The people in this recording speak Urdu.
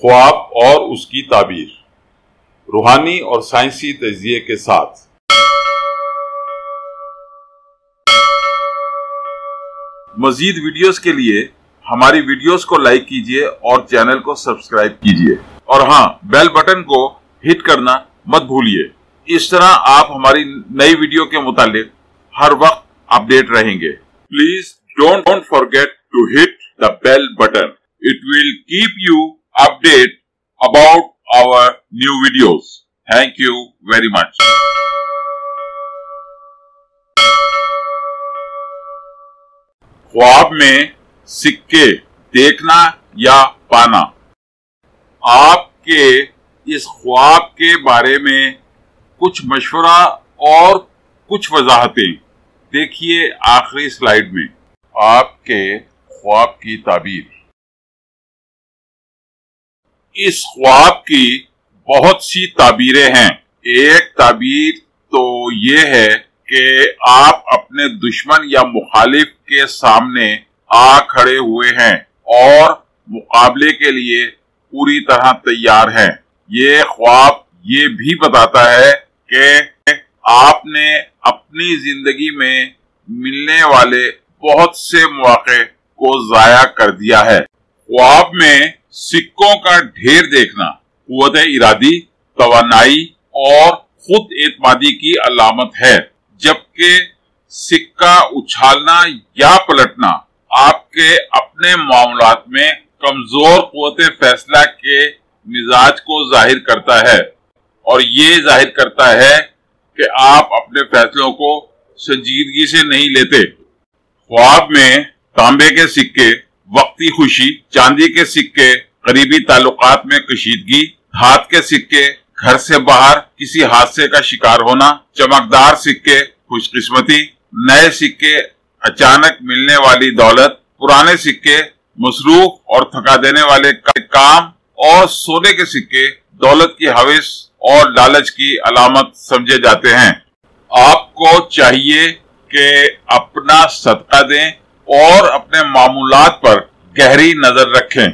خواب اور اس کی تعبیر، روحانی اور سائنسی تجزیے کے ساتھ۔ مزید ویڈیوز کے لیے ہماری ویڈیوز کو لائک کیجیے اور چینل کو سبسکرائب کیجیے، اور ہاں، بیل بٹن کو ہٹ کرنا مت بھولیے۔ اس طرح آپ ہماری نئی ویڈیو کے متعلق ہر وقت اپڈیٹ رہیں گے۔ Please don't forget to hit the bell button. It will keep you updated about our new videos. Thank you very much. خواب میں سکے دیکھنا یا پانا۔ آپ کے اس خواب کے بارے میں کچھ مشورہ اور کچھ وضاحتیں دیکھیے آخری سلائیڈ میں۔ آپ کے خواب کی تعبیر۔ اس خواب کی بہت سی تعبیریں ہیں۔ ایک تعبیر تو یہ ہے کہ آپ اپنے دشمن یا مخالف کے سامنے آ کھڑے ہوئے ہیں اور مقابلے کے لیے پوری طرح تیار ہیں۔ یہ خواب یہ بھی بتاتا ہے کہ آپ نے اپنی زندگی میں ملنے والے بہت سے مواقع کو ضائع کر دیا ہے۔ خواب میں سکوں کا ڈھیر دیکھنا قوت ارادی، توانائی اور خود اعتمادی کی علامت ہے، جبکہ سکہ اچھالنا یا پلٹنا آپ کے اپنے معاملات میں کمزور قوت فیصلہ کے مزاج کو ظاہر کرتا ہے، اور یہ ظاہر کرتا ہے کہ آپ اپنے فیصلوں کو سنجیدگی سے نہیں لیتے۔ خواب میں تانبے کے سکے وقتی خوشی، چاندی کے سکے قریبی تعلقات میں کشیدگی، ہاتھ کے سکے گھر سے باہر کسی حادثے کا شکار ہونا، چمکدار سکے خوش قسمتی، نئے سکے اچانک ملنے والی دولت، پرانے سکے مصروف اور تھکا دینے والے کام، اور سونے کے سکے دولت کی ہوس اور لالچ کی علامت سمجھے جاتے ہیں۔ آپ کو چاہیے کہ اپنا صدقہ دیں اور اپنے معمولات پر گہری نظر رکھیں۔